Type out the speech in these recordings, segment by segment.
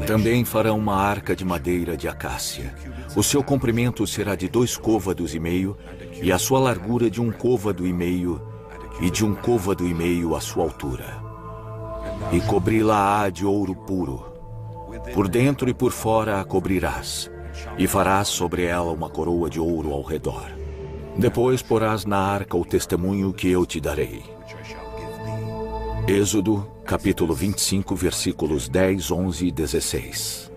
Também farão uma arca de madeira de acácia. O seu comprimento será de 2,5 côvados, e a sua largura de 1,5 côvado, e de 1,5 côvado a sua altura. E cobri-la-á de ouro puro. Por dentro e por fora a cobrirás, e farás sobre ela uma coroa de ouro ao redor. Depois porás na arca o testemunho que eu te darei. Êxodo, capítulo 25, versículos 10, 11 e 16.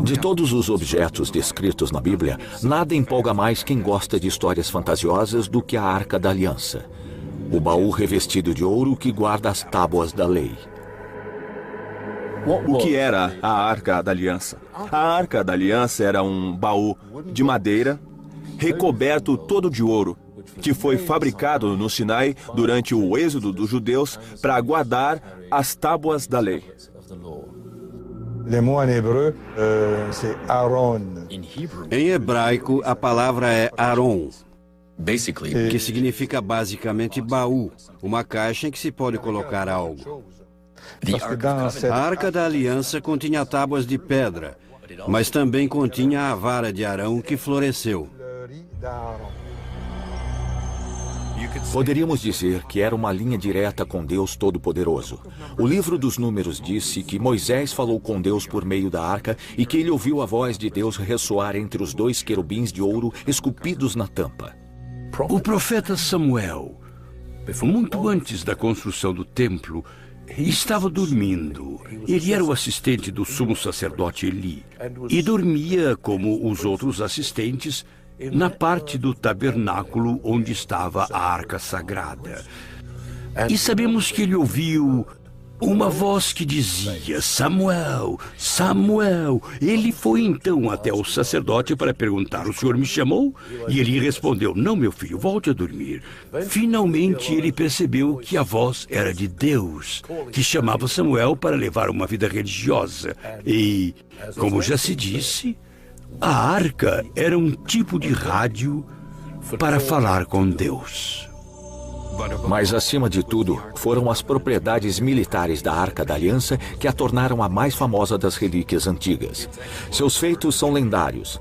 De todos os objetos descritos na Bíblia, nada empolga mais quem gosta de histórias fantasiosas do que a Arca da Aliança. O baú revestido de ouro que guarda as tábuas da lei. O que era a Arca da Aliança? A Arca da Aliança era um baú de madeira, recoberto todo de ouro, que foi fabricado no Sinai durante o êxodo dos judeus para guardar as tábuas da lei. Le mot en hébreu, c'est Aaron. Em hebraico, a palavra é Aron, que significa basicamente baú, uma caixa em que se pode colocar algo. A Arca da Aliança continha tábuas de pedra, mas também continha a vara de Arão que floresceu. Poderíamos dizer que era uma linha direta com Deus Todo-Poderoso. O livro dos Números disse que Moisés falou com Deus por meio da arca e que ele ouviu a voz de Deus ressoar entre os 2 querubins de ouro esculpidos na tampa. O profeta Samuel, muito antes da construção do templo, estava dormindo. Ele era o assistente do sumo sacerdote Eli e dormia, como os outros assistentes, na parte do tabernáculo onde estava a arca sagrada. E sabemos que ele ouviu uma voz que dizia: Samuel, Samuel. Ele foi então até o sacerdote para perguntar: o senhor me chamou? E ele respondeu: não, meu filho, volte a dormir. Finalmente ele percebeu que a voz era de Deus, que chamava Samuel para levar uma vida religiosa. E, como já se disse, a arca era um tipo de rádio para falar com Deus. Mas, acima de tudo, foram as propriedades militares da Arca da Aliança que a tornaram a mais famosa das relíquias antigas. Seus feitos são lendários.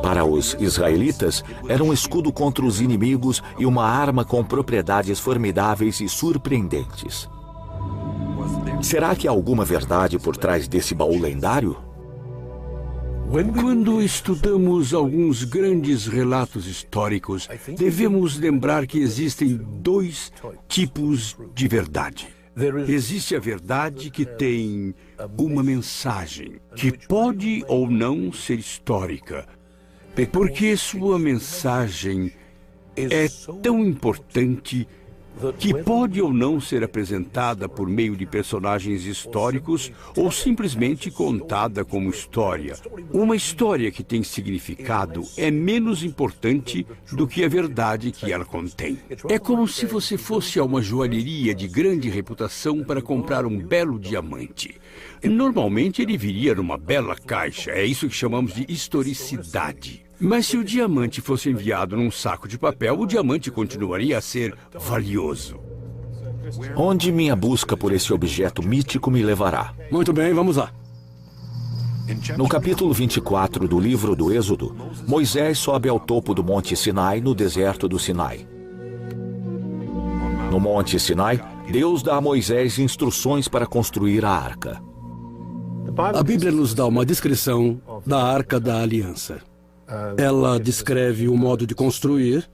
Para os israelitas, era um escudo contra os inimigos e uma arma com propriedades formidáveis e surpreendentes. Será que há alguma verdade por trás desse baú lendário? Quando estudamos alguns grandes relatos históricos, devemos lembrar que existem 2 tipos de verdade. Existe a verdade que tem uma mensagem, que pode ou não ser histórica, porque sua mensagem é tão importante que pode ou não ser apresentada por meio de personagens históricos ou simplesmente contada como história. Uma história que tem significado é menos importante do que a verdade que ela contém. É como se você fosse a uma joalheria de grande reputação para comprar um belo diamante. Normalmente ele viria numa bela caixa, é isso que chamamos de historicidade. Mas se o diamante fosse enviado num saco de papel, o diamante continuaria a ser valioso. Onde minha busca por esse objeto mítico me levará? Muito bem, vamos lá. No capítulo 24 do livro do Êxodo, Moisés sobe ao topo do Monte Sinai, no deserto do Sinai. No Monte Sinai, Deus dá a Moisés instruções para construir a arca. A Bíblia nos dá uma descrição da Arca da Aliança. Ela descreve o modo de construir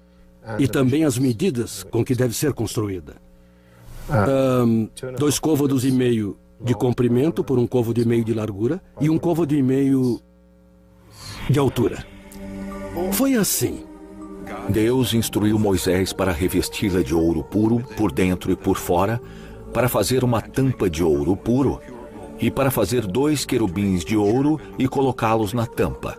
e também as medidas com que deve ser construída. 2,5 côvados de comprimento por 1,5 côvado de largura e 1,5 côvado de altura. Foi assim. Deus instruiu Moisés para revesti-la de ouro puro por dentro e por fora, para fazer uma tampa de ouro puro e para fazer 2 querubins de ouro e colocá-los na tampa.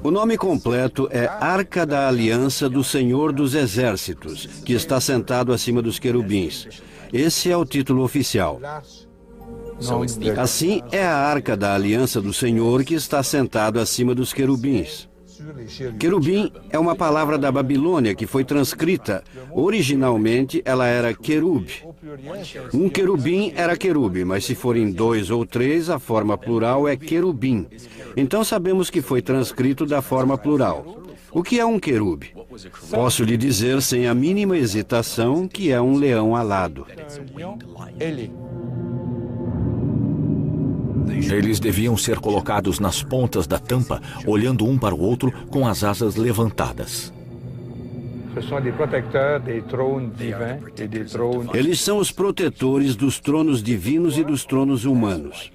O nome completo é Arca da Aliança do Senhor dos Exércitos, que está sentado acima dos querubins. Esse é o título oficial. Assim, é a Arca da Aliança do Senhor que está sentado acima dos querubins. Querubim é uma palavra da Babilônia que foi transcrita. Originalmente, ela era querub. Um querubim era querube, mas se forem 2 ou 3, a forma plural é querubim. Então sabemos que foi transcrito da forma plural. O que é um querube? Posso lhe dizer sem a mínima hesitação que é um leão alado. Eles deviam ser colocados nas pontas da tampa, olhando um para o outro com as asas levantadas. Eles são os protetores dos tronos divinos e dos tronos humanos.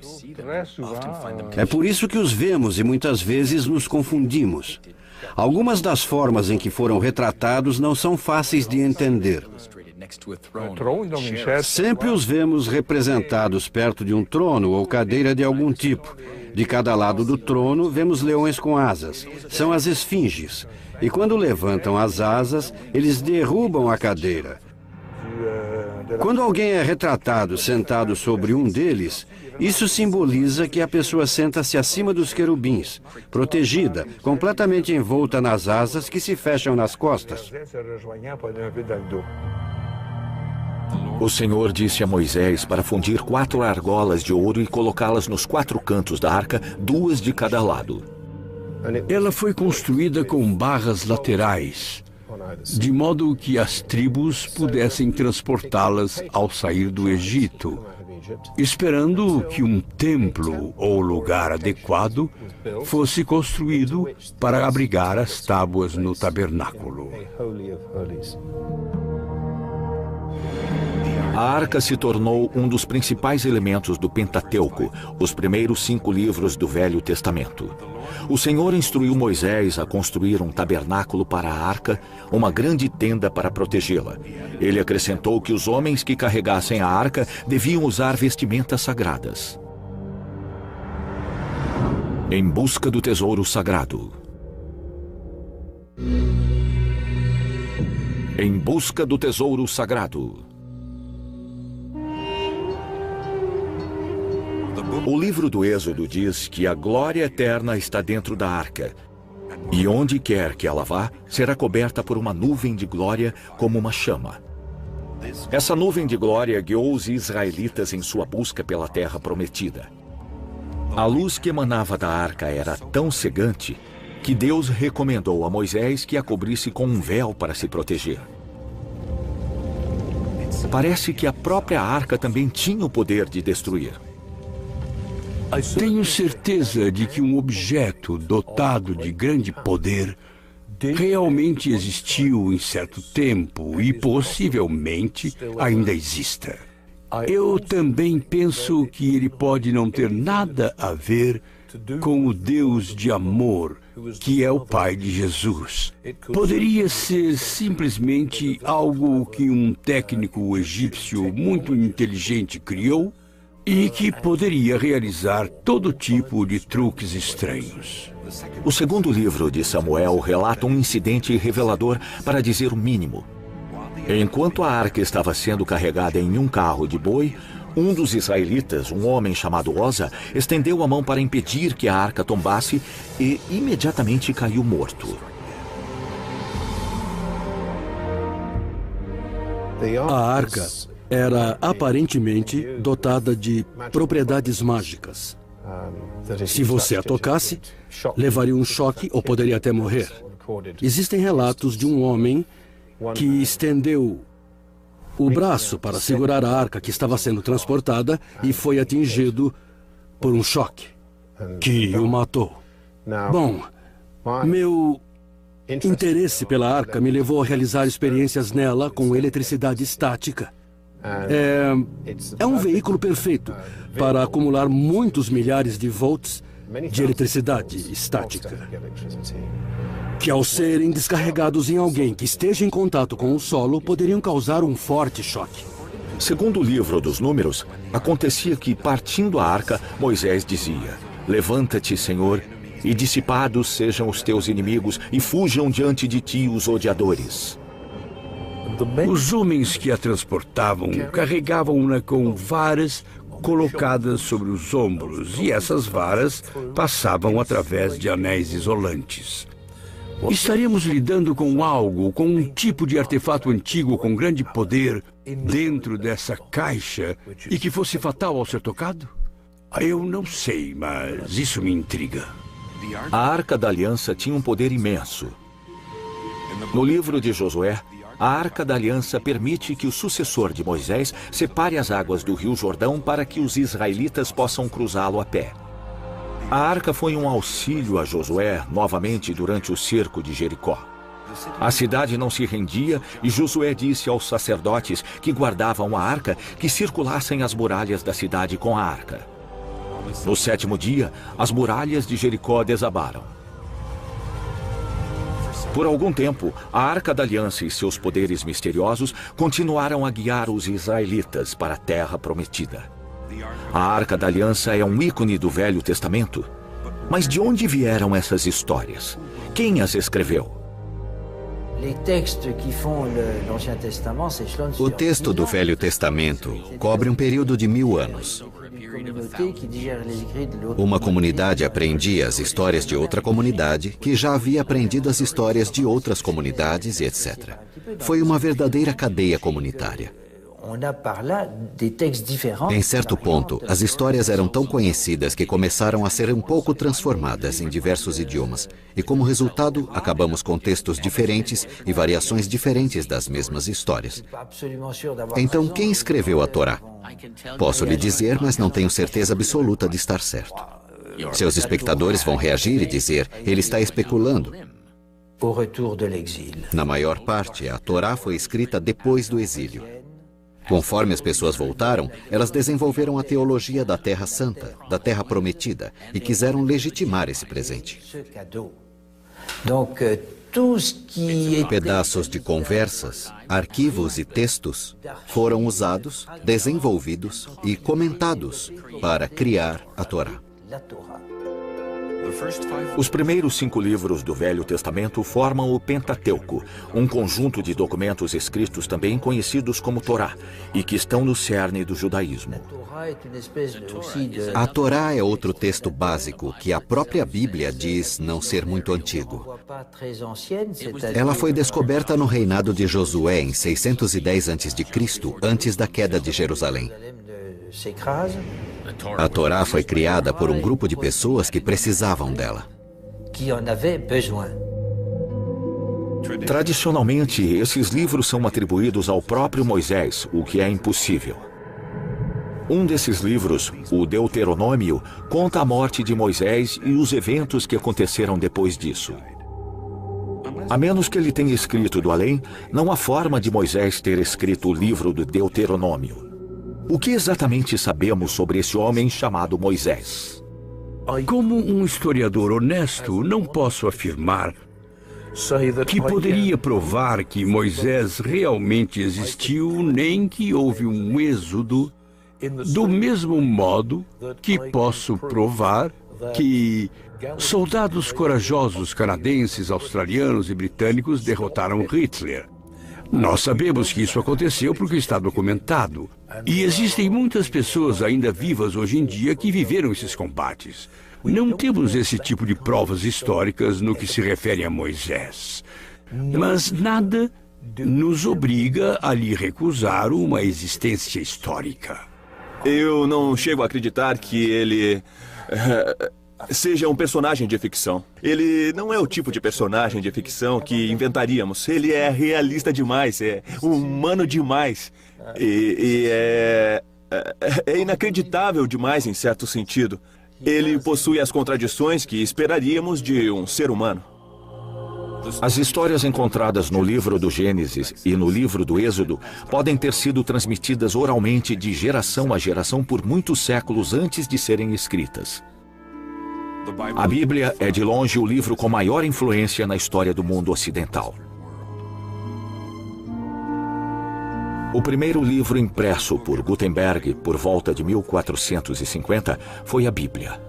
É por isso que os vemos e muitas vezes nos confundimos. Algumas das formas em que foram retratados não são fáceis de entender. Sempre os vemos representados perto de um trono ou cadeira de algum tipo. De cada lado do trono, vemos leões com asas. São as esfinges. E quando levantam as asas, eles derrubam a cadeira. Quando alguém é retratado sentado sobre um deles, isso simboliza que a pessoa senta-se acima dos querubins, protegida, completamente envolta nas asas que se fecham nas costas. O Senhor disse a Moisés para fundir 4 argolas de ouro e colocá-las nos 4 cantos da arca, 2 de cada lado. Ela foi construída com barras laterais, de modo que as tribos pudessem transportá-las ao sair do Egito, esperando que um templo ou lugar adequado fosse construído para abrigar as tábuas no tabernáculo. A arca se tornou um dos principais elementos do Pentateuco, os primeiros 5 livros do Velho Testamento. O Senhor instruiu Moisés a construir um tabernáculo para a arca, uma grande tenda para protegê-la. Ele acrescentou que os homens que carregassem a arca deviam usar vestimentas sagradas. Em busca do tesouro sagrado. Em busca do tesouro sagrado. O livro do Êxodo diz que a glória eterna está dentro da arca, e onde quer que ela vá, será coberta por uma nuvem de glória como uma chama. Essa nuvem de glória guiou os israelitas em sua busca pela terra prometida. A luz que emanava da arca era tão cegante que Deus recomendou a Moisés que a cobrisse com um véu para se proteger. Parece que a própria arca também tinha o poder de destruir. Tenho certeza de que um objeto dotado de grande poder realmente existiu em certo tempo e possivelmente ainda exista. Eu também penso que ele pode não ter nada a ver com o Deus de amor, que é o Pai de Jesus. Poderia ser simplesmente algo que um técnico egípcio muito inteligente criou e que poderia realizar todo tipo de truques estranhos. O segundo livro de Samuel relata um incidente revelador, para dizer o mínimo. Enquanto a arca estava sendo carregada em um carro de boi, um dos israelitas, um homem chamado Osa, estendeu a mão para impedir que a arca tombasse e imediatamente caiu morto. A arca era aparentemente dotada de propriedades mágicas. Se você a tocasse, levaria um choque ou poderia até morrer. Existem relatos de um homem que estendeu o braço para segurar a arca que estava sendo transportada e foi atingido por um choque que o matou. Bom, meu interesse pela arca me levou a realizar experiências nela com eletricidade estática. É um veículo perfeito para acumular muitos milhares de volts de eletricidade estática, que ao serem descarregados em alguém que esteja em contato com o solo, poderiam causar um forte choque. Segundo o livro dos Números, acontecia que, partindo a arca, Moisés dizia: "Levanta-te, Senhor, e dissipados sejam os teus inimigos, e fujam diante de ti os odiadores." Os homens que a transportavam carregavam-na com varas colocadas sobre os ombros, e essas varas passavam através de anéis isolantes. Estaremos lidando com algo, com um tipo de artefato antigo com grande poder dentro dessa caixa e que fosse fatal ao ser tocado? Eu não sei, mas isso me intriga. A Arca da Aliança tinha um poder imenso. No livro de Josué, a Arca da Aliança permite que o sucessor de Moisés separe as águas do Rio Jordão para que os israelitas possam cruzá-lo a pé. A arca foi um auxílio a Josué novamente durante o cerco de Jericó. A cidade não se rendia e Josué disse aos sacerdotes que guardavam a arca que circulassem as muralhas da cidade com a arca. No 7º dia, as muralhas de Jericó desabaram. Por algum tempo, a Arca da Aliança e seus poderes misteriosos continuaram a guiar os israelitas para a Terra Prometida. A Arca da Aliança é um ícone do Velho Testamento. Mas de onde vieram essas histórias? Quem as escreveu? O texto do Velho Testamento cobre um período de 1000 anos. Uma comunidade aprendia as histórias de outra comunidade, que já havia aprendido as histórias de outras comunidades e etc. Foi uma verdadeira cadeia comunitária. Em certo ponto, as histórias eram tão conhecidas que começaram a ser um pouco transformadas em diversos idiomas. E como resultado, acabamos com textos diferentes e variações diferentes das mesmas histórias. Então, quem escreveu a Torá? Posso lhe dizer, mas não tenho certeza absoluta de estar certo. Seus espectadores vão reagir e dizer, ele está especulando. Na maior parte, a Torá foi escrita depois do exílio. Conforme as pessoas voltaram, elas desenvolveram a teologia da Terra Santa, da Terra Prometida, e quiseram legitimar esse presente. Pedaços de conversas, arquivos e textos foram usados, desenvolvidos e comentados para criar a Torá. Os primeiros 5 livros do Velho Testamento formam o Pentateuco, um conjunto de documentos escritos também conhecidos como Torá, e que estão no cerne do judaísmo. A Torá é outro texto básico que a própria Bíblia diz não ser muito antigo. Ela foi descoberta no reinado de Josué em 610 a.C., antes da queda de Jerusalém. A Torá foi criada por um grupo de pessoas que precisavam dela. Tradicionalmente, esses livros são atribuídos ao próprio Moisés, o que é impossível. Um desses livros, o Deuteronômio, conta a morte de Moisés e os eventos que aconteceram depois disso. A menos que ele tenha escrito do além, não há forma de Moisés ter escrito o livro do Deuteronômio. O que exatamente sabemos sobre esse homem chamado Moisés? Como um historiador honesto, não posso afirmar que poderia provar que Moisés realmente existiu, nem que houve um êxodo, do mesmo modo que posso provar que soldados corajosos canadenses, australianos e britânicos derrotaram Hitler. Nós sabemos que isso aconteceu porque está documentado. E existem muitas pessoas ainda vivas hoje em dia que viveram esses combates. Não temos esse tipo de provas históricas no que se refere a Moisés. Mas nada nos obriga a lhe recusar uma existência histórica. Eu não chego a acreditar que ele seja um personagem de ficção. Ele não é o tipo de personagem de ficção que inventaríamos. Ele é realista demais, é humano demais. E é inacreditável demais em certo sentido. Ele possui as contradições que esperaríamos de um ser humano. As histórias encontradas no livro do Gênesis e no livro do Êxodo podem ter sido transmitidas oralmente de geração a geração por muitos séculos antes de serem escritas. A Bíblia é de longe o livro com maior influência na história do mundo ocidental. O primeiro livro impresso por Gutenberg por volta de 1450 foi a Bíblia.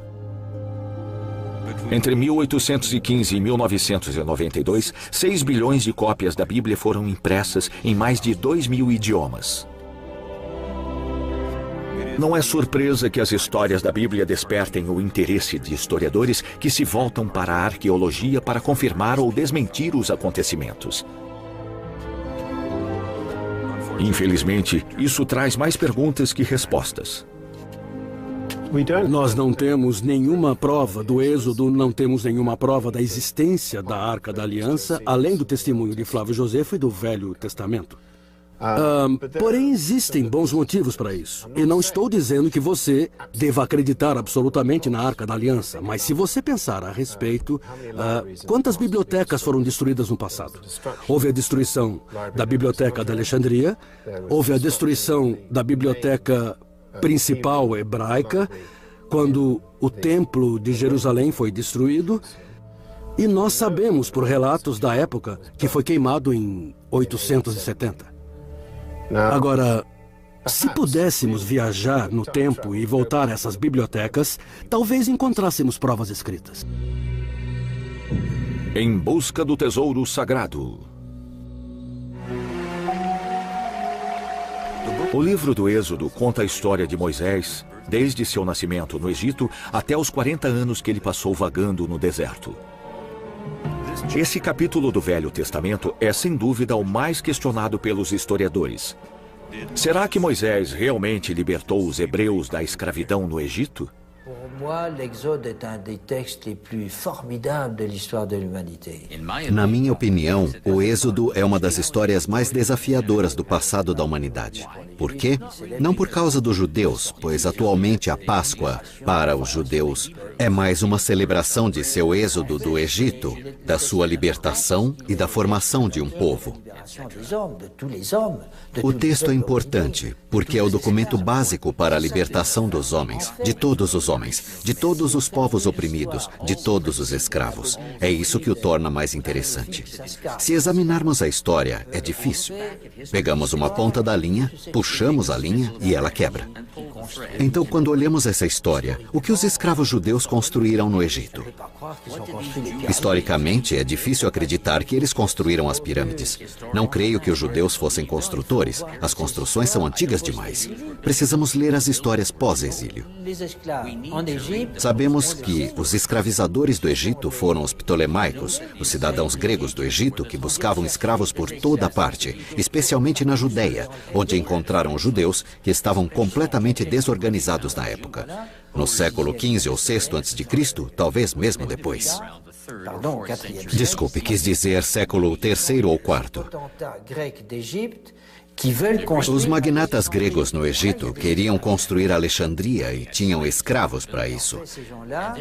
Entre 1815 e 1992, 6 bilhões de cópias da Bíblia foram impressas em mais de 2.000 idiomas. Não é surpresa que as histórias da Bíblia despertem o interesse de historiadores que se voltam para a arqueologia para confirmar ou desmentir os acontecimentos. Infelizmente, isso traz mais perguntas que respostas. Nós não temos nenhuma prova do Êxodo, não temos nenhuma prova da existência da Arca da Aliança, além do testemunho de Flávio Josefo e do Velho Testamento. Porém, existem bons motivos para isso. E não estou dizendo que você deva acreditar absolutamente na Arca da Aliança, mas se você pensar a respeito, quantas bibliotecas foram destruídas no passado? Houve a destruição da Biblioteca de Alexandria, houve a destruição da Biblioteca Principal Hebraica, quando o Templo de Jerusalém foi destruído, e nós sabemos por relatos da época que foi queimado em 870. Agora, se pudéssemos viajar no tempo e voltar a essas bibliotecas, talvez encontrássemos provas escritas. Em busca do tesouro sagrado. O livro do Êxodo conta a história de Moisés, desde seu nascimento no Egito até os 40 anos que ele passou vagando no deserto. Esse capítulo do Velho Testamento é, sem dúvida, o mais questionado pelos historiadores. Será que Moisés realmente libertou os hebreus da escravidão no Egito? Na minha opinião, o Êxodo é uma das histórias mais desafiadoras do passado da humanidade. Por quê? Não por causa dos judeus, pois atualmente a Páscoa, para os judeus, é mais uma celebração de seu êxodo do Egito, da sua libertação e da formação de um povo. O texto é importante, porque é o documento básico para a libertação dos homens, de todos os homens, de todos os povos oprimidos, de todos os escravos. É isso que o torna mais interessante. Se examinarmos a história, é difícil. Pegamos uma ponta da linha, puxamos a linha e ela quebra. Então, quando olhamos essa história, o que os escravos judeus construíram no Egito? Historicamente, é difícil acreditar que eles construíram as pirâmides. Não creio que os judeus fossem construtores. As construções são antigas demais. Precisamos ler as histórias pós-exílio. Sabemos que os escravizadores do Egito foram os ptolemaicos, os cidadãos gregos do Egito que buscavam escravos por toda parte, especialmente na Judéia, onde encontraram judeus que estavam completamente desorganizados na época. No século XV ou VI a.C., talvez mesmo depois. Desculpe, quis dizer século III ou IV. Os magnatas gregos no Egito queriam construir Alexandria e tinham escravos para isso.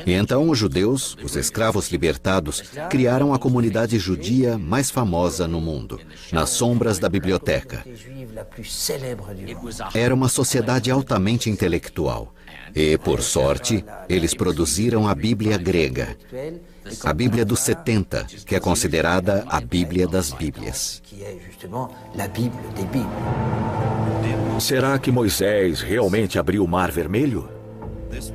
E então os judeus, os escravos libertados, criaram a comunidade judia mais famosa no mundo, nas sombras da biblioteca. Era uma sociedade altamente intelectual. E, por sorte, eles produziram a Bíblia grega, a Bíblia dos 70, que é considerada a Bíblia das Bíblias. Será que Moisés realmente abriu o Mar Vermelho?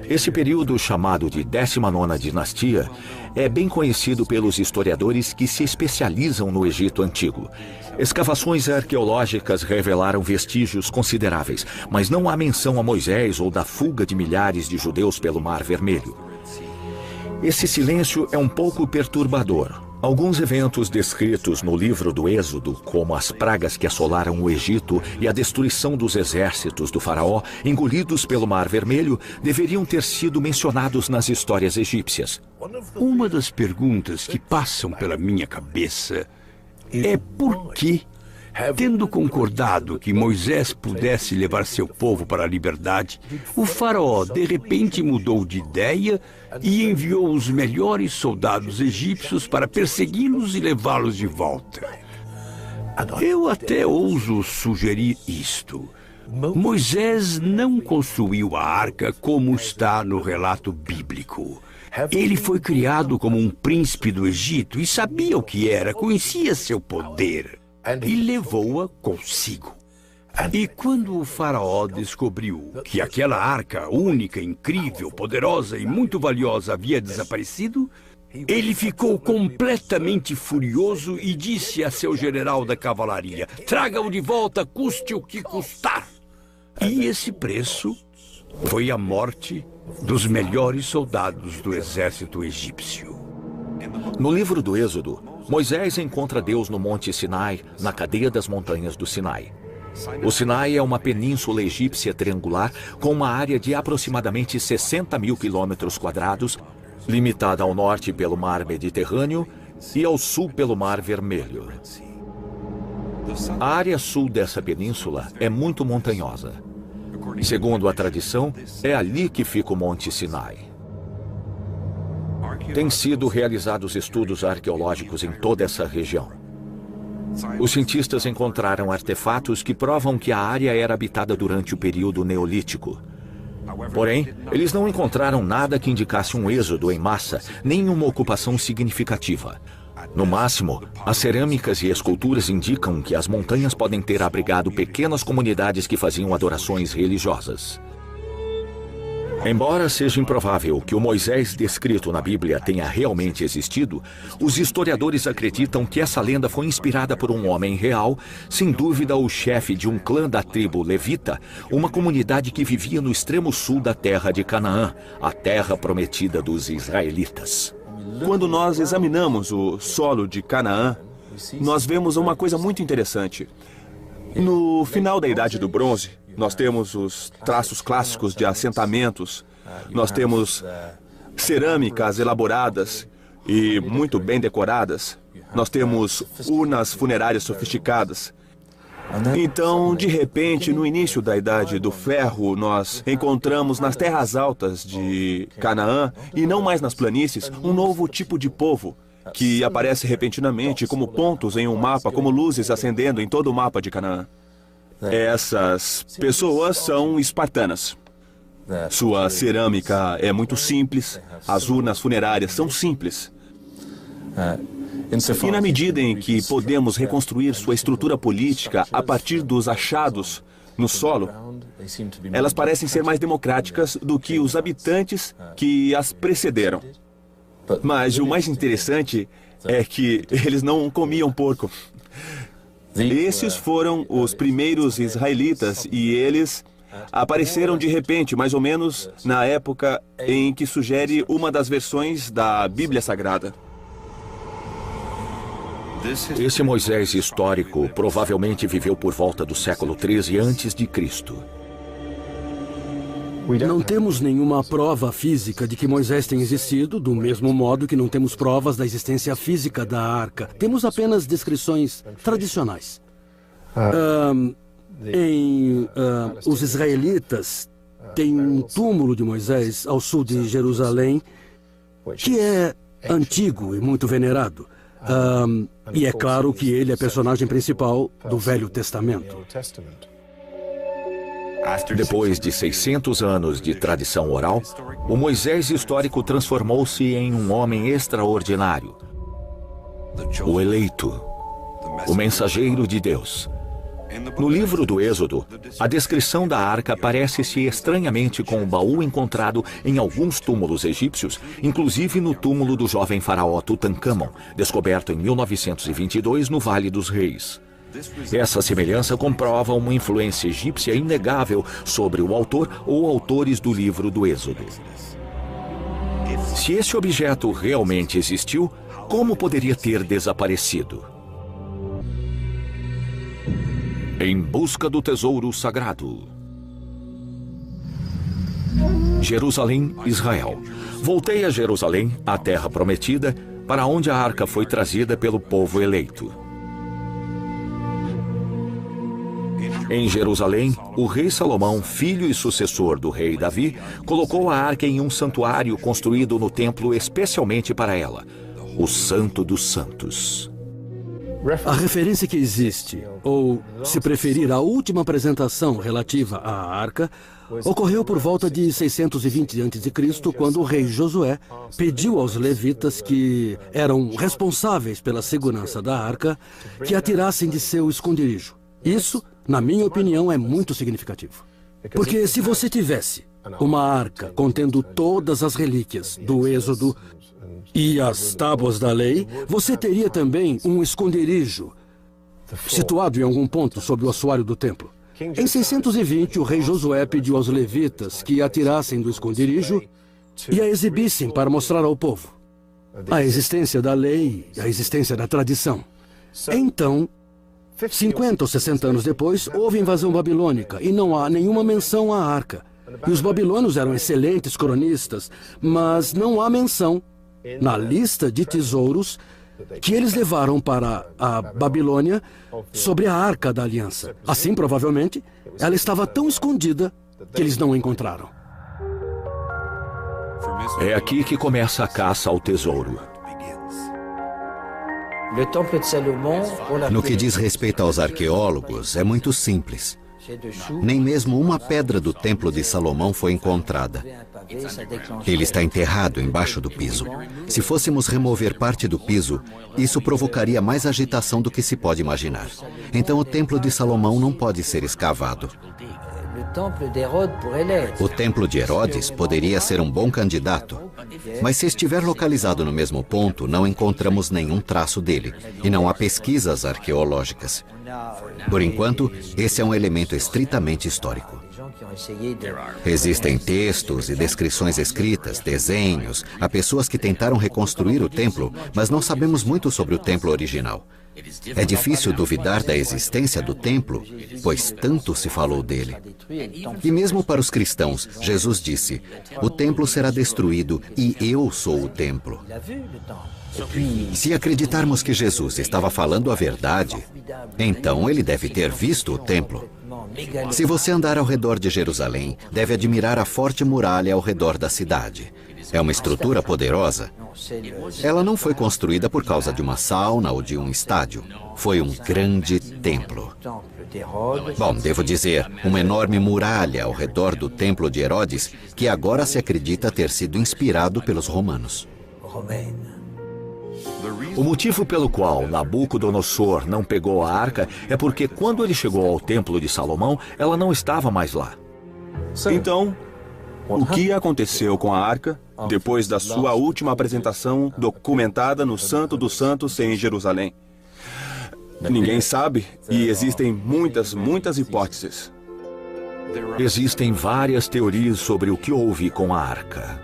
Esse período, chamado de 19ª dinastia, é bem conhecido pelos historiadores que se especializam no Egito Antigo. Escavações arqueológicas revelaram vestígios consideráveis, mas não há menção a Moisés ou da fuga de milhares de judeus pelo Mar Vermelho. Esse silêncio é um pouco perturbador. Alguns eventos descritos no livro do Êxodo, como as pragas que assolaram o Egito e a destruição dos exércitos do faraó, engolidos pelo Mar Vermelho, deveriam ter sido mencionados nas histórias egípcias. Uma das perguntas que passam pela minha cabeça é por que, tendo concordado que Moisés pudesse levar seu povo para a liberdade, o faraó de repente mudou de ideia e enviou os melhores soldados egípcios para persegui-los e levá-los de volta. Eu até ouso sugerir isto. Moisés não construiu a arca como está no relato bíblico. Ele foi criado como um príncipe do Egito e sabia o que era, conhecia seu poder e levou-a consigo. E quando o faraó descobriu que aquela arca única, incrível, poderosa e muito valiosa havia desaparecido, ele ficou completamente furioso e disse a seu general da cavalaria: traga-o de volta, custe o que custar. E esse preço foi a morte dos melhores soldados do exército egípcio. No livro do Êxodo, Moisés encontra Deus no Monte Sinai, na cadeia das montanhas do Sinai. O Sinai é uma península egípcia triangular com uma área de aproximadamente 60 mil quilômetros quadrados, limitada ao norte pelo Mar Mediterrâneo e ao sul pelo Mar Vermelho. A área sul dessa península é muito montanhosa. Segundo a tradição, é ali que fica o Monte Sinai. Têm sido realizados estudos arqueológicos em toda essa região. Os cientistas encontraram artefatos que provam que a área era habitada durante o período neolítico. Porém, eles não encontraram nada que indicasse um êxodo em massa, nem uma ocupação significativa. No máximo, as cerâmicas e esculturas indicam que as montanhas podem ter abrigado pequenas comunidades que faziam adorações religiosas. Embora seja improvável que o Moisés descrito na Bíblia tenha realmente existido, os historiadores acreditam que essa lenda foi inspirada por um homem real, sem dúvida o chefe de um clã da tribo levita, uma comunidade que vivia no extremo sul da terra de Canaã, a terra prometida dos israelitas. Quando nós examinamos o solo de Canaã, nós vemos uma coisa muito interessante. No final da Idade do Bronze, nós temos os traços clássicos de assentamentos, nós temos cerâmicas elaboradas e muito bem decoradas, nós temos urnas funerárias sofisticadas. Então, de repente, no início da Idade do Ferro, nós encontramos nas terras altas de Canaã, e não mais nas planícies, um novo tipo de povo, que aparece repentinamente como pontos em um mapa, como luzes acendendo em todo o mapa de Canaã. Essas pessoas são espartanas. Sua cerâmica é muito simples, as urnas funerárias são simples. E na medida em que podemos reconstruir sua estrutura política a partir dos achados no solo, elas parecem ser mais democráticas do que os habitantes que as precederam. Mas o mais interessante é que eles não comiam porco. Esses foram os primeiros israelitas e eles apareceram de repente, mais ou menos na época em que sugere uma das versões da Bíblia Sagrada. Esse Moisés histórico provavelmente viveu por volta do século 13 a.C. Não temos nenhuma prova física de que Moisés tenha existido, do mesmo modo que não temos provas da existência física da arca. Temos apenas descrições tradicionais. Os israelitas têm um túmulo de Moisés ao sul de Jerusalém, que é antigo e muito venerado. E é claro que ele é personagem principal do Velho Testamento. Depois de 600 anos de tradição oral, o Moisés histórico transformou-se em um homem extraordinário. O eleito, o mensageiro de Deus. No livro do Êxodo, a descrição da arca parece-se estranhamente com o baú encontrado em alguns túmulos egípcios, inclusive no túmulo do jovem faraó Tutancâmon, descoberto em 1922 no Vale dos Reis. Essa semelhança comprova uma influência egípcia inegável sobre o autor ou autores do livro do Êxodo. Se esse objeto realmente existiu, como poderia ter desaparecido? Em busca do tesouro sagrado. Jerusalém, Israel. Voltei a Jerusalém, a terra prometida, para onde a arca foi trazida pelo povo eleito. Em Jerusalém, o rei Salomão, filho e sucessor do rei Davi, colocou a arca em um santuário construído no templo especialmente para ela, o Santo dos Santos. A referência que existe, ou, se preferir, a última apresentação relativa à arca, ocorreu por volta de 620 a.C., quando o rei Josué pediu aos levitas, que eram responsáveis pela segurança da arca, que a tirassem de seu esconderijo. Isso, na minha opinião, é muito significativo. Porque se você tivesse uma arca contendo todas as relíquias do Êxodo e as tábuas da lei, você teria também um esconderijo situado em algum ponto sobre o assoalho do templo. Em 620, o rei Josué pediu aos levitas que a tirassem do esconderijo e a exibissem para mostrar ao povo a existência da lei e a existência da tradição. Então, 50 ou 60 anos depois, houve invasão babilônica e não há nenhuma menção à arca. E os babilônios eram excelentes cronistas, mas não há menção na lista de tesouros que eles levaram para a Babilônia sobre a Arca da Aliança. Assim, provavelmente, ela estava tão escondida que eles não a encontraram. É aqui que começa a caça ao tesouro. No que diz respeito aos arqueólogos, é muito simples. Nem mesmo uma pedra do Templo de Salomão foi encontrada. Ele está enterrado embaixo do piso. Se fôssemos remover parte do piso, isso provocaria mais agitação do que se pode imaginar. Então o Templo de Salomão não pode ser escavado. O Templo de Herodes poderia ser um bom candidato, mas se estiver localizado no mesmo ponto, não encontramos nenhum traço dele, e não há pesquisas arqueológicas. Por enquanto, esse é um elemento estritamente histórico. Existem textos e descrições escritas, desenhos, há pessoas que tentaram reconstruir o templo, mas não sabemos muito sobre o templo original. É difícil duvidar da existência do templo, pois tanto se falou dele. E mesmo para os cristãos, Jesus disse: "O templo será destruído e eu sou o templo." Se acreditarmos que Jesus estava falando a verdade, então ele deve ter visto o templo. Se você andar ao redor de Jerusalém, deve admirar a forte muralha ao redor da cidade. É uma estrutura poderosa. Ela não foi construída por causa de uma sauna ou de um estádio. Foi um grande templo. Bom, devo dizer, uma enorme muralha ao redor do templo de Herodes, que agora se acredita ter sido inspirado pelos romanos. O motivo pelo qual Nabucodonosor não pegou a arca é porque quando ele chegou ao Templo de Salomão, ela não estava mais lá. Então, o que aconteceu com a arca depois da sua última apresentação documentada no Santo dos Santos em Jerusalém? Ninguém sabe e existem muitas hipóteses. Existem várias teorias sobre o que houve com a arca.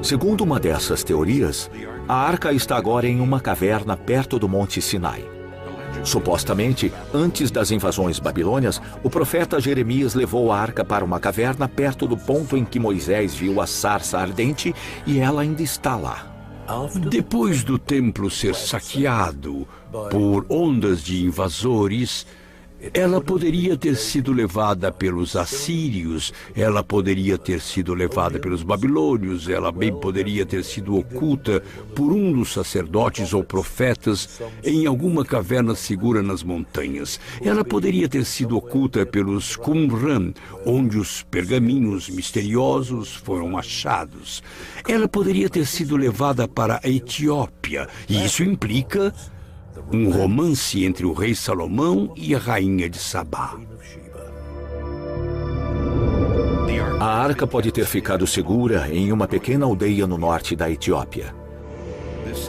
Segundo uma dessas teorias, a arca está agora em uma caverna perto do Monte Sinai. Supostamente, antes das invasões babilônias, o profeta Jeremias levou a arca para uma caverna perto do ponto em que Moisés viu a sarça ardente e ela ainda está lá. Depois do templo ser saqueado por ondas de invasores, ela poderia ter sido levada pelos assírios, ela poderia ter sido levada pelos babilônios, ela bem poderia ter sido oculta por um dos sacerdotes ou profetas em alguma caverna segura nas montanhas. Ela poderia ter sido oculta pelos Qumran, onde os pergaminhos misteriosos foram achados. Ela poderia ter sido levada para a Etiópia, e isso implica um romance entre o rei Salomão e a rainha de Sabá. A arca pode ter ficado segura em uma pequena aldeia no norte da Etiópia.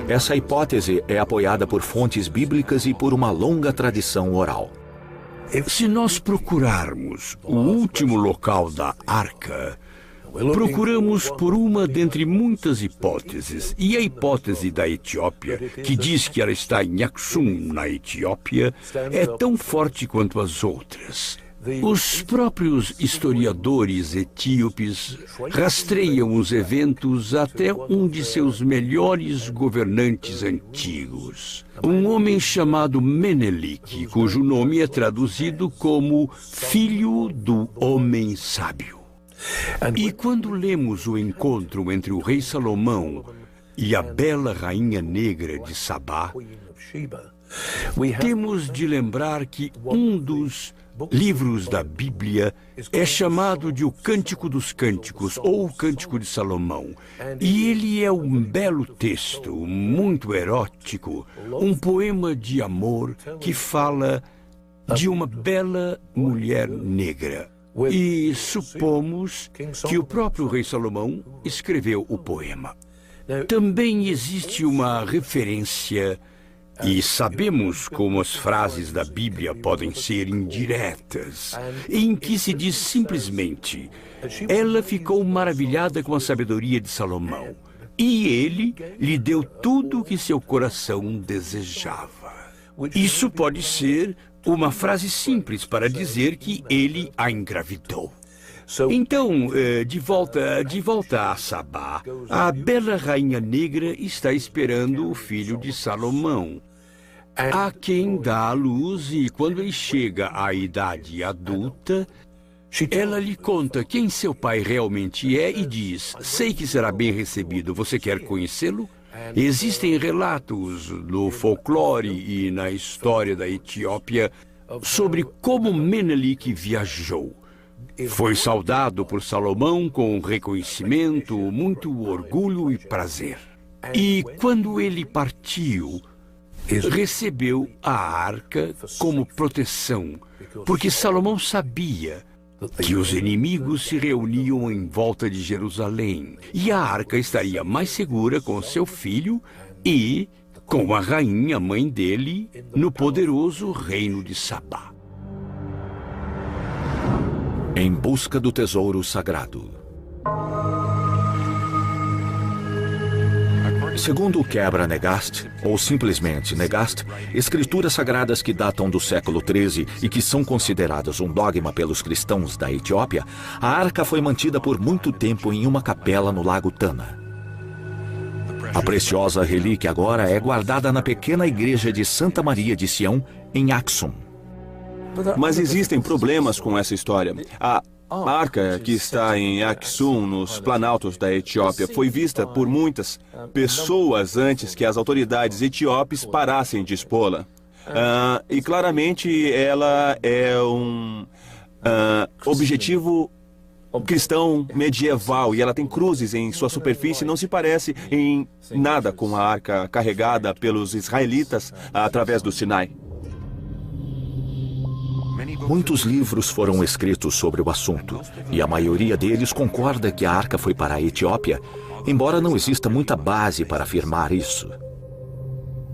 Essa hipótese é apoiada por fontes bíblicas e por uma longa tradição oral. Se nós procurarmos o último local da arca, procuramos por uma dentre muitas hipóteses, e a hipótese da Etiópia, que diz que ela está em Aksum, na Etiópia, é tão forte quanto as outras. Os próprios historiadores etíopes rastreiam os eventos até um de seus melhores governantes antigos, um homem chamado Menelik, cujo nome é traduzido como Filho do Homem Sábio. E quando lemos o encontro entre o rei Salomão e a bela rainha negra de Sabá, temos de lembrar que um dos livros da Bíblia é chamado de o Cântico dos Cânticos, ou o Cântico de Salomão. E ele é um belo texto, muito erótico, um poema de amor que fala de uma bela mulher negra. E supomos que o próprio rei Salomão escreveu o poema. Também existe uma referência E sabemos como as frases da Bíblia podem ser indiretas, em que se diz simplesmente: ela ficou maravilhada com a sabedoria de Salomão, e ele lhe deu tudo o que seu coração desejava. Isso pode ser uma frase simples para dizer que ele a engravidou. Então, de volta a Sabá, a bela rainha negra está esperando o filho de Salomão, a quem dá a luz, e quando ele chega à idade adulta, ela lhe conta quem seu pai realmente é e diz: sei que será bem recebido, você quer conhecê-lo? Existem relatos no folclore e na história da Etiópia sobre como Menelik viajou. Foi saudado por Salomão com reconhecimento, muito orgulho e prazer. E quando ele partiu, recebeu a arca como proteção, porque Salomão sabia que os inimigos se reuniam em volta de Jerusalém e a arca estaria mais segura com seu filho e com a rainha mãe dele no poderoso reino de Sabá. Em busca do tesouro sagrado. Segundo o Quebra-Negast, ou simplesmente Negast, escrituras sagradas que datam do século XIII e que são consideradas um dogma pelos cristãos da Etiópia, a arca foi mantida por muito tempo em uma capela no lago Tana. A preciosa relíquia agora é guardada na pequena igreja de Santa Maria de Sião, em Aksum. Mas existem problemas com essa história. A arca que está em Aksum, nos planaltos da Etiópia, foi vista por muitas pessoas antes que as autoridades etíopes parassem de expô-la. E claramente ela é um objetivo cristão medieval, e ela tem cruzes em sua superfície, não se parece em nada com a arca carregada pelos israelitas através do Sinai. Muitos livros foram escritos sobre o assunto, e a maioria deles concorda que a arca foi para a Etiópia, embora não exista muita base para afirmar isso.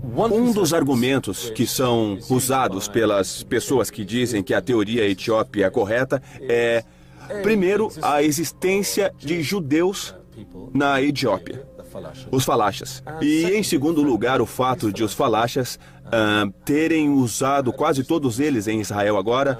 Um dos argumentos que são usados pelas pessoas que dizem que a teoria etíope é correta é, primeiro, a existência de judeus na Etiópia, os falachas. E, em segundo lugar, o fato de os falachas terem usado, quase todos eles em Israel agora,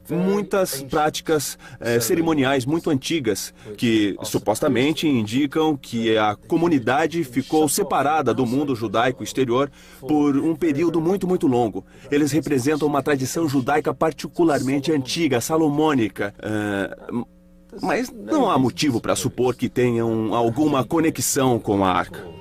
muitas práticas cerimoniais muito antigas que supostamente indicam que a comunidade ficou separada do mundo judaico exterior por um período muito, muito longo. Eles representam uma tradição judaica particularmente antiga, salomônica, mas não há motivo para supor que tenham alguma conexão com a arca.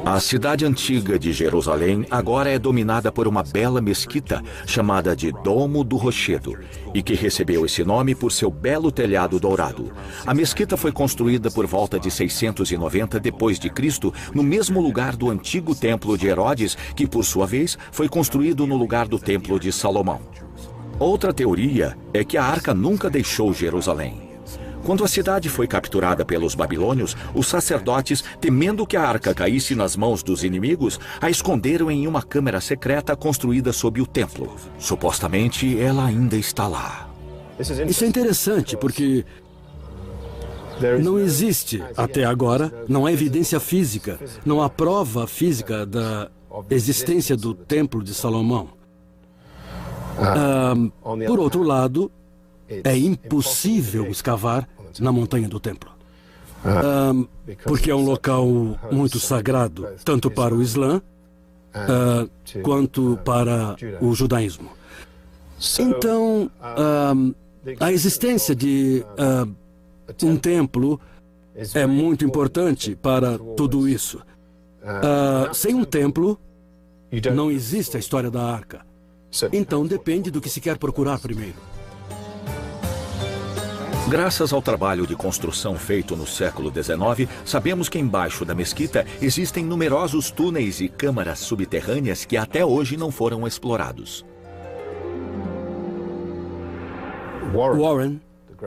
A cidade antiga de Jerusalém agora é dominada por uma bela mesquita chamada de Domo do Rochedo, e que recebeu esse nome por seu belo telhado dourado. A mesquita foi construída por volta de 690 d.C., no mesmo lugar do antigo templo de Herodes, que por sua vez foi construído no lugar do templo de Salomão. Outra teoria é que a arca nunca deixou Jerusalém. Quando a cidade foi capturada pelos babilônios, os sacerdotes, temendo que a arca caísse nas mãos dos inimigos, a esconderam em uma câmara secreta construída sob o templo. Supostamente, ela ainda está lá. Isso é interessante, porque não existe, até agora, não há evidência física, não há prova física da existência do Templo de Salomão. Por outro lado, é impossível escavar na montanha do templo, porque é um local muito sagrado, tanto para o Islã quanto para o judaísmo. Então, a existência de um templo é muito importante para tudo isso. Sem um templo, não existe a história da arca. Então, depende do que se quer procurar primeiro. Graças ao trabalho de construção feito no século XIX, sabemos que embaixo da mesquita existem numerosos túneis e câmaras subterrâneas que até hoje não foram explorados. Warren,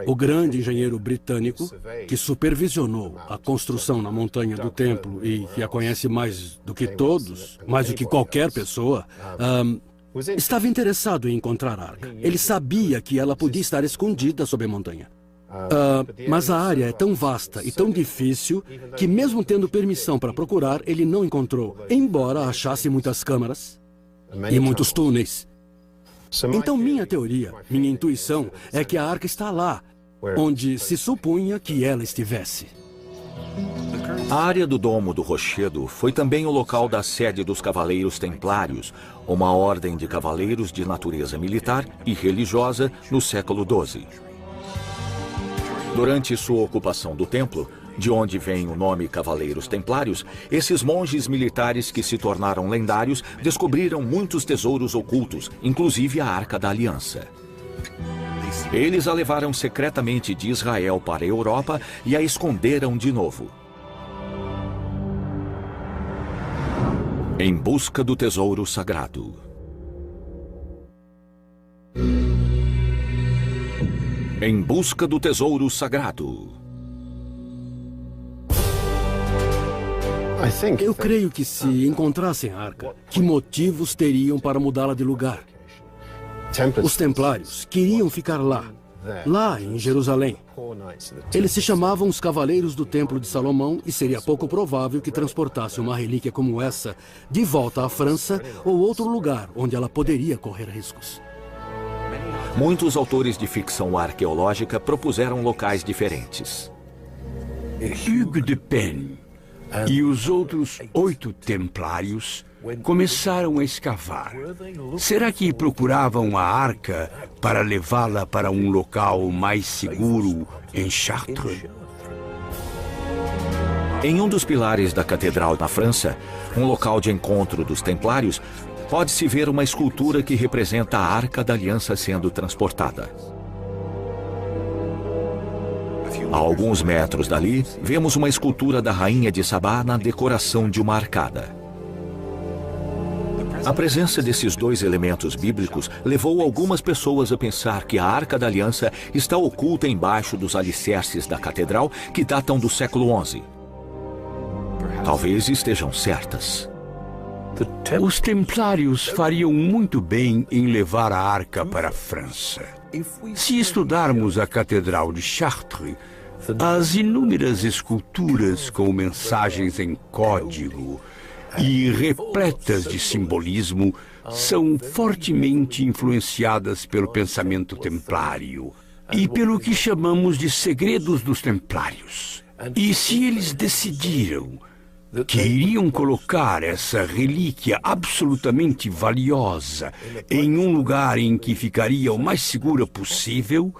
o grande engenheiro britânico que supervisionou a construção na montanha do templo e que a conhece mais do que todos, mais do que qualquer pessoa, estava interessado em encontrar a arca. Ele sabia que ela podia estar escondida sob a montanha. Mas a área é tão vasta e tão difícil que, mesmo tendo permissão para procurar, ele não encontrou, embora achasse muitas câmaras e muitos túneis. Então, minha teoria, minha intuição, é que a arca está lá, onde se supunha que ela estivesse. A área do Domo do Rochedo foi também o local da sede dos Cavaleiros Templários, uma ordem de cavaleiros de natureza militar e religiosa no século XII. Durante sua ocupação do templo, de onde vem o nome Cavaleiros Templários, esses monges militares que se tornaram lendários descobriram muitos tesouros ocultos, inclusive a Arca da Aliança. Eles a levaram secretamente de Israel para a Europa e a esconderam de novo. Em busca do tesouro sagrado. Em busca do tesouro sagrado. Eu creio que se encontrassem a arca, que motivos teriam para mudá-la de lugar? Os templários queriam ficar lá em Jerusalém. Eles se chamavam os Cavaleiros do Templo de Salomão e seria pouco provável que transportasse uma relíquia como essa de volta à França ou outro lugar onde ela poderia correr riscos. Muitos autores de ficção arqueológica propuseram locais diferentes. Hugues de Payne e os outros 8 templários começaram a escavar. Será que procuravam a arca para levá-la para um local mais seguro em Chartres? Em um dos pilares da catedral na França, um local de encontro dos templários, pode-se ver uma escultura que representa a Arca da Aliança sendo transportada. A alguns metros dali, vemos uma escultura da Rainha de Sabá na decoração de uma arcada. A presença desses 2 elementos bíblicos levou algumas pessoas a pensar que a Arca da Aliança está oculta embaixo dos alicerces da catedral que datam do século XI. Talvez estejam certas. Os templários fariam muito bem em levar a arca para a França. Se estudarmos a Catedral de Chartres, as inúmeras esculturas com mensagens em código e repletas de simbolismo são fortemente influenciadas pelo pensamento templário e pelo que chamamos de segredos dos templários. E se eles decidiram que iriam colocar essa relíquia absolutamente valiosa em um lugar em que ficaria o mais segura possível,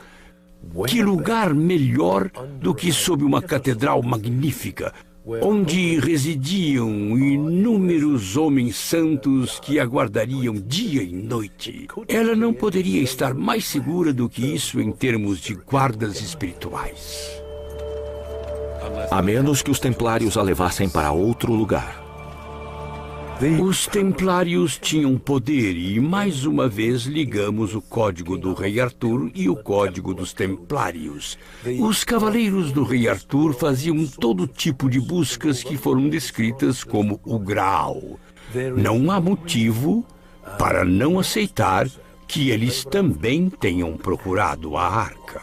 que lugar melhor do que sob uma catedral magnífica, onde residiam inúmeros homens santos que aguardariam dia e noite. Ela não poderia estar mais segura do que isso em termos de guardas espirituais. A menos que os templários a levassem para outro lugar. Os templários tinham poder e, mais uma vez, ligamos o código do rei Arthur e o código dos templários. Os cavaleiros do rei Arthur faziam todo tipo de buscas que foram descritas como o Graal. Não há motivo para não aceitar que eles também tenham procurado a arca.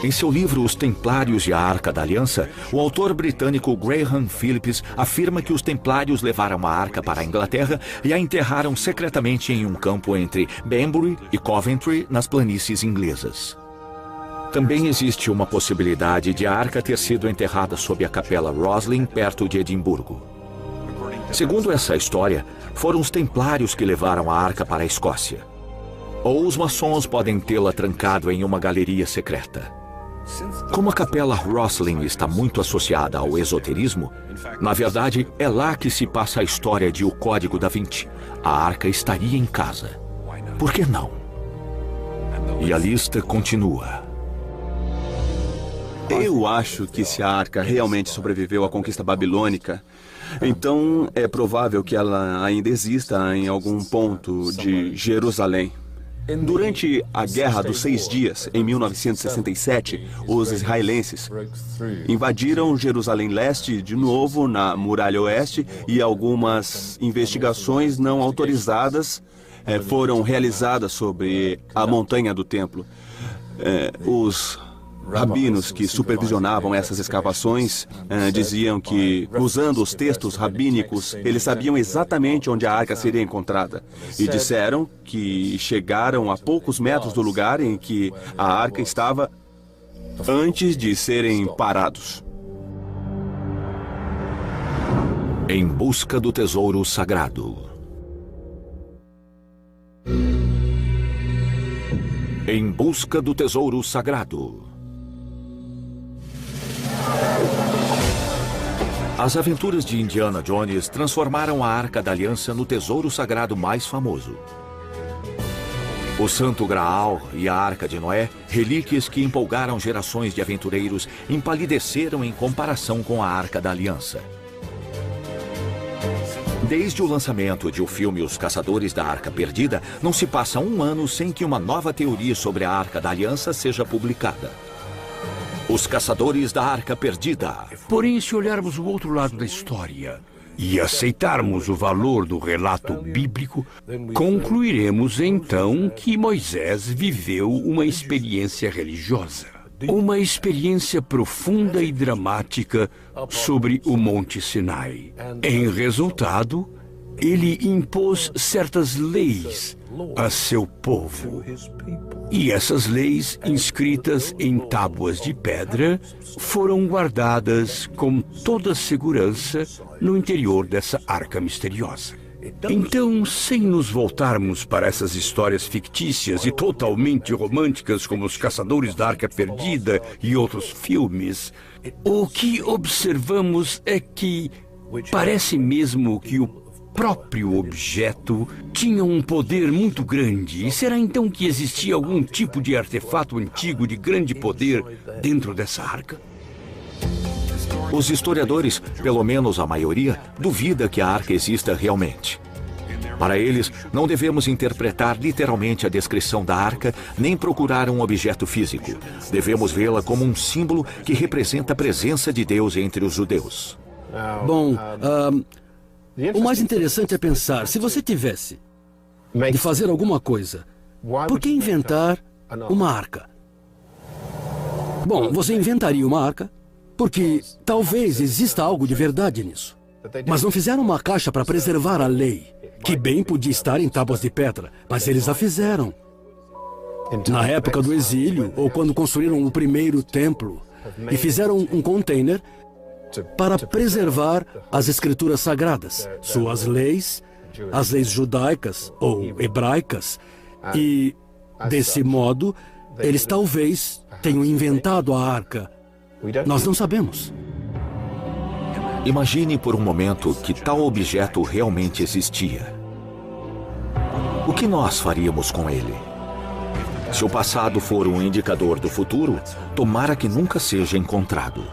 Em seu livro Os Templários e a Arca da Aliança, o autor britânico Graham Phillips afirma que os templários levaram a arca para a Inglaterra e a enterraram secretamente em um campo entre Banbury e Coventry, nas planícies inglesas. Também existe uma possibilidade de a arca ter sido enterrada sob a Capela Roslin, perto de Edimburgo. Segundo essa história, foram os templários que levaram a arca para a Escócia. Ou os maçons podem tê-la trancado em uma galeria secreta. Como a Capela Roslin está muito associada ao esoterismo, na verdade é lá que se passa a história de O Código da Vinci. A arca estaria em casa. Por que não? E a lista continua. Eu acho que se a arca realmente sobreviveu à conquista babilônica, então é provável que ela ainda exista em algum ponto de Jerusalém. Durante a Guerra dos 6 Dias, em 1967, os israelenses invadiram Jerusalém Leste de novo na Muralha Oeste e algumas investigações não autorizadas foram realizadas sobre a montanha do templo. Os rabinos que supervisionavam essas escavações diziam que, usando os textos rabínicos, eles sabiam exatamente onde a arca seria encontrada. E disseram que chegaram a poucos metros do lugar em que a arca estava antes de serem parados. Em busca do tesouro sagrado. Em busca do tesouro sagrado. As aventuras de Indiana Jones transformaram a Arca da Aliança no tesouro sagrado mais famoso. O Santo Graal e a Arca de Noé, relíquias que empolgaram gerações de aventureiros, empalideceram em comparação com a Arca da Aliança. Desde o lançamento de o filme Os Caçadores da Arca Perdida, não se passa um ano sem que uma nova teoria sobre a Arca da Aliança seja publicada. Os Caçadores da Arca Perdida. Porém, se olharmos o outro lado da história e aceitarmos o valor do relato bíblico, concluiremos então que Moisés viveu uma experiência religiosa. Uma experiência profunda e dramática sobre o Monte Sinai. Em resultado, ele impôs certas leis a seu povo. E essas leis, inscritas em tábuas de pedra, foram guardadas com toda segurança no interior dessa arca misteriosa. Então, sem nos voltarmos para essas histórias fictícias e totalmente românticas como Os Caçadores da Arca Perdida e outros filmes, o que observamos é que parece mesmo que o próprio objeto tinha um poder muito grande. E será então que existia algum tipo de artefato antigo de grande poder dentro dessa arca? Os historiadores, pelo menos a maioria, duvida que a arca exista realmente. Para eles, não devemos interpretar literalmente a descrição da arca, nem procurar um objeto físico. Devemos vê-la como um símbolo que representa a presença de Deus entre os judeus. Bom, o mais interessante é pensar, se você tivesse de fazer alguma coisa, por que inventar uma arca? Bom, você inventaria uma arca porque talvez exista algo de verdade nisso. Mas não fizeram uma caixa para preservar a lei, que bem podia estar em tábuas de pedra, mas eles a fizeram. Na época do exílio, ou quando construíram o primeiro templo, e fizeram um container para preservar as escrituras sagradas, suas leis, as leis judaicas ou hebraicas, e, desse modo, eles talvez tenham inventado a arca. Nós não sabemos. Imagine por um momento que tal objeto realmente existia. O que nós faríamos com ele? Se o passado for um indicador do futuro, tomara que nunca seja encontrado.